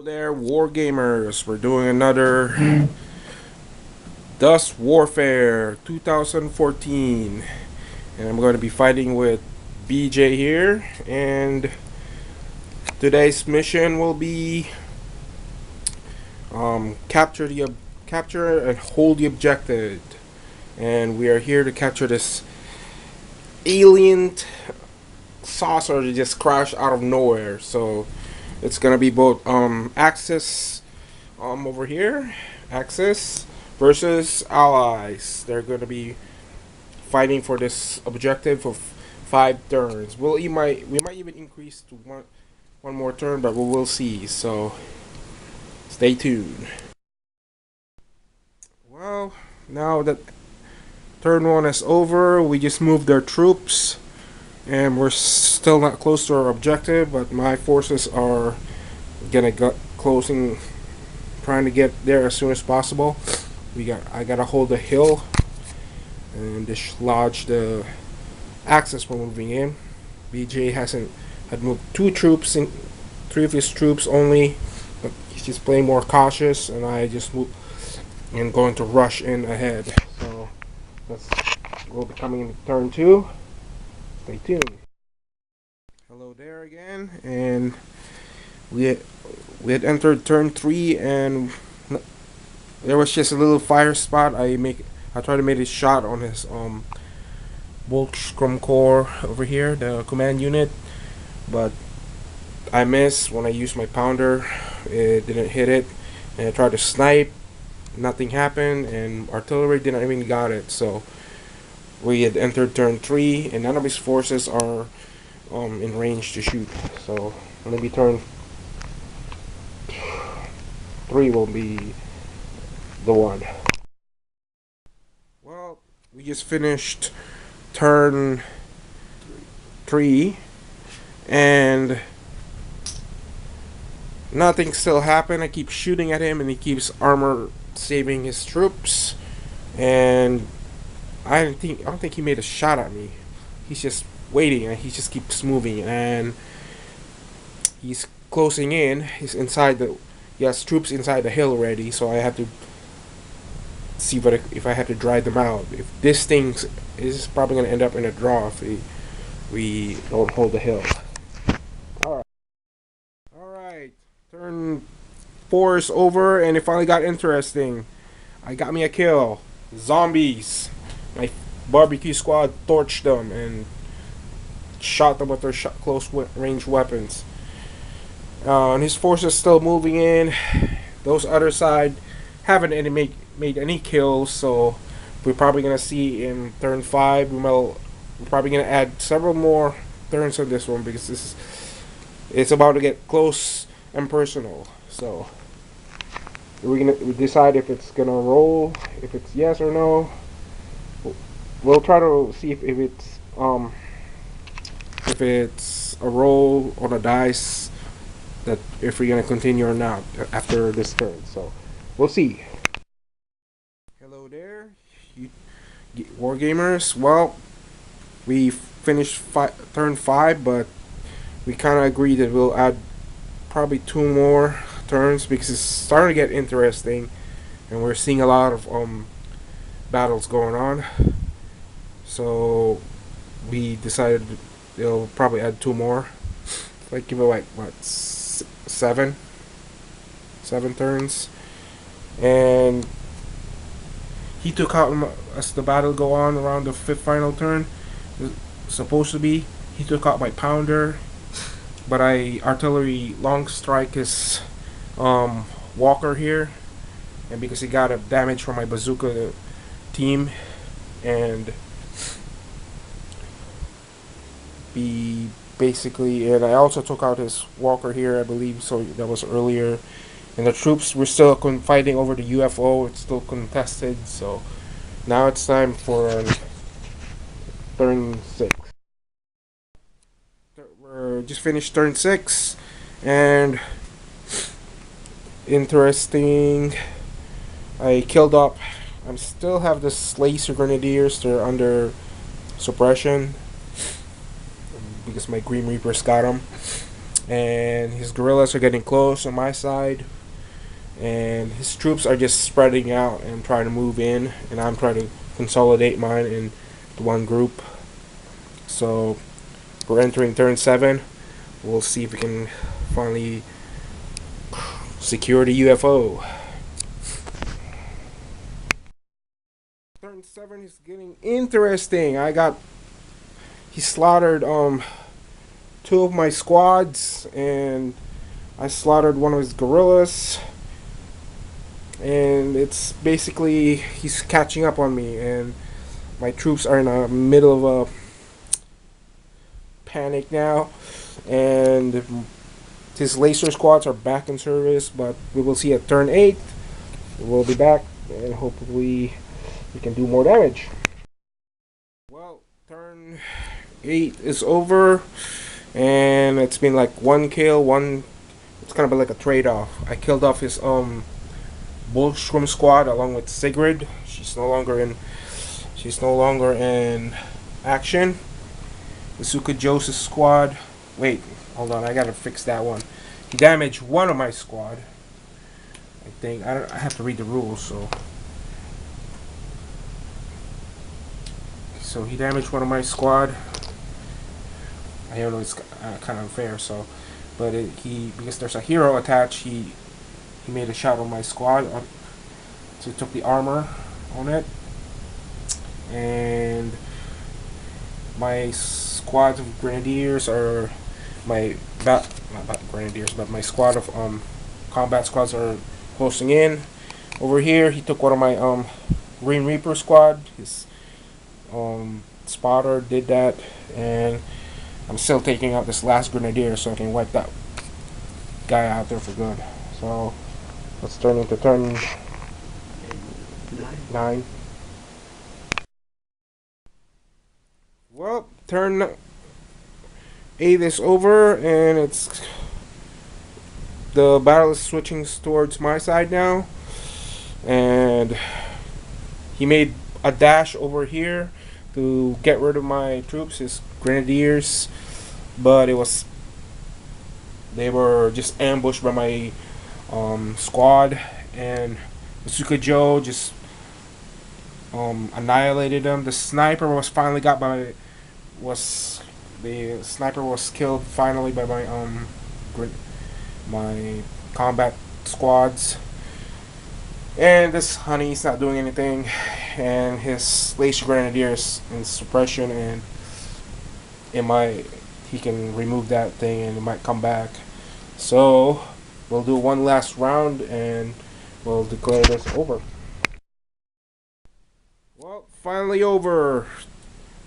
Hello there, war gamers. We're doing another Dust Warfare 2014, and I'm going to be fighting with BJ here. And today's mission will be capture and hold the objective. And we are here to capture this alien saucer that just crashed out of nowhere. So it's gonna be both Axis over here, Axis versus Allies. They're gonna be fighting for this objective for 5 turns. We might even increase to one more turn, but we will see. So stay tuned. Well, now that turn 1 is over, we just moved our troops, and we're still not close to our objective. But my forces are gonna go closing, trying to get there as soon as possible. I gotta hold the hill and dislodge the Axis from moving in. BJ had moved 3 of his troops only, but he's just playing more cautious, and I just moved and going to rush in ahead. So we'll be coming in turn 2. Stay tuned. Hello there again, and we had entered turn 3, and there was just a little fire spot. I tried to make a shot on his Voltschrum core over here, the command unit, but I missed when I used my pounder. It didn't hit it, and I tried to snipe. Nothing happened, and artillery didn't even got it. So we had entered turn 3, and none of his forces are in range to shoot. So maybe turn 3 will be the one. Well, we just finished turn 3, and nothing still happened. I keep shooting at him, and he keeps armor saving his troops, and I don't think he made a shot at me. He's just waiting, and he just keeps moving, and he's closing in. He has troops inside the hill already, so I have to see if I have to drive them out. If this thing is probably going to end up in a draw if we don't hold the hill. Alright, turn 4 is over, and it finally got interesting. I got me a kill. Zombies. My barbecue squad torched them and shot them with their close range weapons. And his forces still moving in. Those other side haven't made any kills, so we're probably gonna see in turn 5. We're probably gonna add several more turns on this one, because it's about to get close and personal. So we decide if it's gonna roll, if it's yes or no. We'll try to see if it's a roll on a dice, that if we're gonna continue or not after this turn. So we'll see. Hello there, war gamers. Well, we finished turn 5, but we kind of agreed that we'll add probably 2 more turns, because it's starting to get interesting, and we're seeing a lot of battles going on. So we decided they'll probably add 2 more, like give it like what, 7 turns. And he took out, as the battle go on around the 5th final turn, supposed to be, he took out my pounder, but I artillery long strike his walker here, and because he got a damage from my bazooka team, and and I also took out his walker here, I believe. So that was earlier, and the troops were still fighting over the UFO. It's still contested. So now it's time for turn 6. We're just finished turn 6, and interesting. I killed up. I still have the Slacer Grenadiers. They're under suppression because my Grim Reapers got them. and his guerrillas are getting close on my side, and his troops are just spreading out and trying to move in, and I'm trying to consolidate mine in one group. So we're entering turn 7. We'll see if we can finally secure the UFO. Turn 7 is getting interesting. He slaughtered 2 of my squads, and I slaughtered one of his guerrillas, and it's basically he's catching up on me, and my troops are in the middle of a panic now, and his laser squads are back in service, but we will see at turn 8. We'll be back, and hopefully we can do more damage. Well, turn 8 is over, and it's been like 1 kill, one. It's kind of like a trade-off. I killed off his Bullshroom squad along with Sigrid. She's no longer in action. Isuka Joseph's squad. Wait, hold on, I gotta fix that one. He damaged one of my squad. I think I have to read the rules, so he damaged one of my squad. I don't know, it's kind of unfair. So, but because there's a hero attached, he made a shot on my squad. So he took the armor on it, and my squads of grenadiers are not grenadiers, but my squad of combat squads are closing in. Over here, he took one of my Green Reaper squad. His spotter did that, and I'm still taking out this last grenadier so I can wipe that guy out there for good. So let's turn into turn 9. Well, turn 8 is over, and the battle is switching towards my side now, and he made a dash over here to get rid of my troops, his grenadiers, but they were just ambushed by my squad, and Asuka Joe just annihilated them. The sniper was killed finally by my combat squads. And this honey's not doing anything, and his laser grenadiers in suppression, and he can remove that thing and it might come back. So we'll do one last round and we'll declare this over. Well, finally over.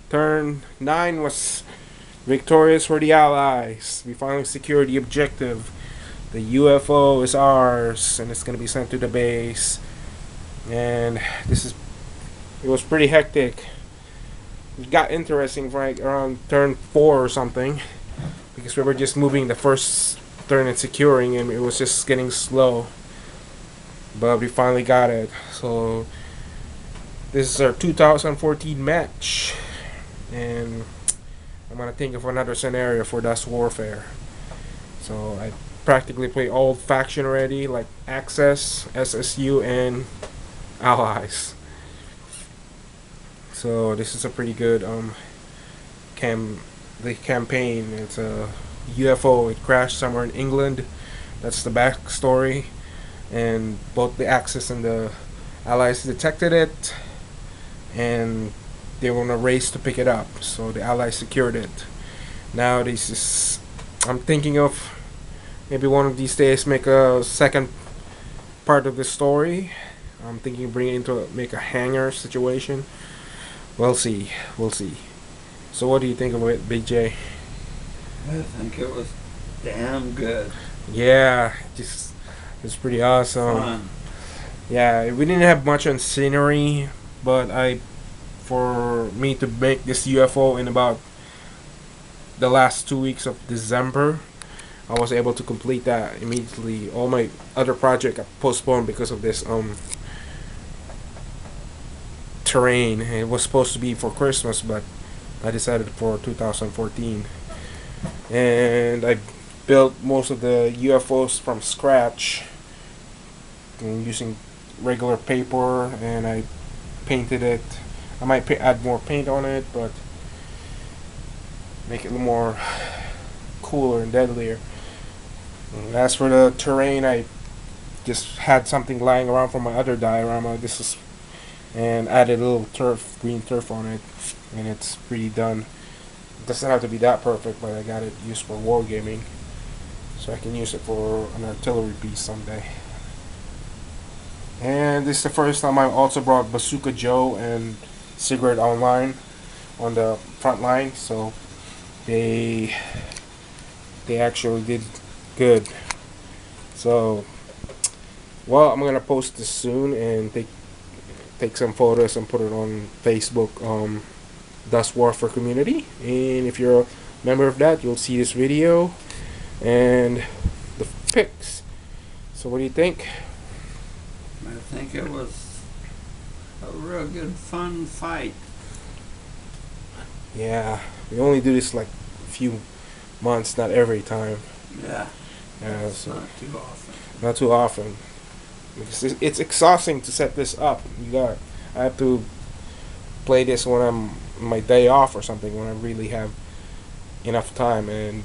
Turn 9 was victorious for the Allies. We finally secured the objective. The UFO is ours, and it's going to be sent to the base. And it was pretty hectic. It got interesting right around turn 4 or something, because we were just moving the first turn and securing, and it was just getting slow. But we finally got it. So this is our 2014 match, and I'm gonna think of another scenario for Dust Warfare. So I practically play all faction already, like Access, SSU, and Allies. So this is a pretty good campaign. It's a UFO. It crashed somewhere in England. That's the backstory, and both the Axis and the Allies detected it, and they were on a race to pick it up. So the Allies secured it. Now I'm thinking of maybe one of these days make a second part of the story. I'm thinking make a hangar situation. We'll see. So what do you think of it, Big J? I think it was damn good. Yeah, it's pretty awesome. Fun. Yeah, we didn't have much on scenery, but for me to make this UFO in about the last 2 weeks of December, I was able to complete that immediately. All my other project got postponed because of this terrain. It was supposed to be for Christmas, but I decided for 2014. And I built most of the UFOs from scratch using regular paper, and I painted it. I might add more paint on it, but make it a little more cooler and deadlier. And as for the terrain, I just had something lying around from my other diorama. This is and added a little turf, green turf on it, and it's pretty done. It doesn't have to be that perfect, but I got it used for wargaming, so I can use it for an artillery piece someday. And this is the first time I also brought Bazooka Joe and Cigarette Online on the front line, so they actually did good. So, well, I'm gonna post this soon and take some photos and put it on Facebook, Dust Warfare community. And if you're a member of that, you'll see this video and the pics. So, what do you think? I think it was a real good fun fight. Yeah, we only do this like a few months, not every time. Yeah. Yeah, It's so not too often. not too often. Because it's exhausting to set this up. I have to play this when I'm on my day off or something, when I really have enough time. And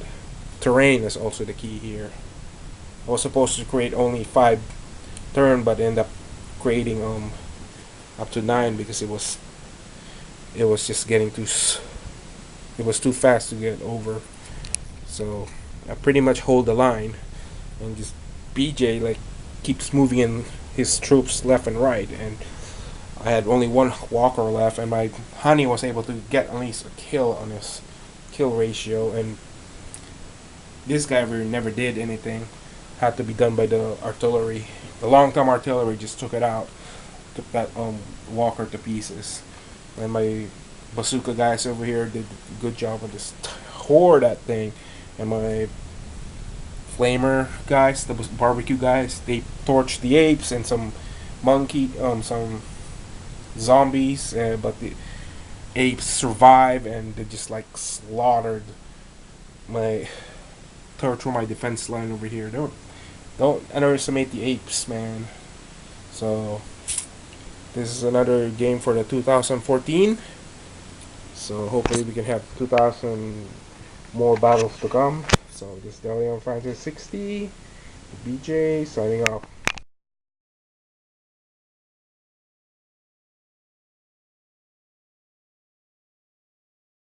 terrain is also the key here. I was supposed to create only 5 turn, but end up creating up to 9 because it was just getting it was too fast to get over. So I pretty much hold the line, and just BJ like keeps moving in his troops left and right, and I had only 1 walker left, and my honey was able to get at least a kill on his kill ratio, and this guy really never did anything. Had to be done by the artillery. The long-term artillery just took it out, took that walker to pieces, and my bazooka guys over here did a good job of just tore that thing, and my flamer guys, the barbecue guys, they torched the apes and some some zombies, but the apes survived, and they just like slaughtered tore through my defense line over here. Don't underestimate the apes, man. So this is another game for the 2014. So hopefully we can have 2000 more battles to come. So this is Delion Francis 60, BJ signing off.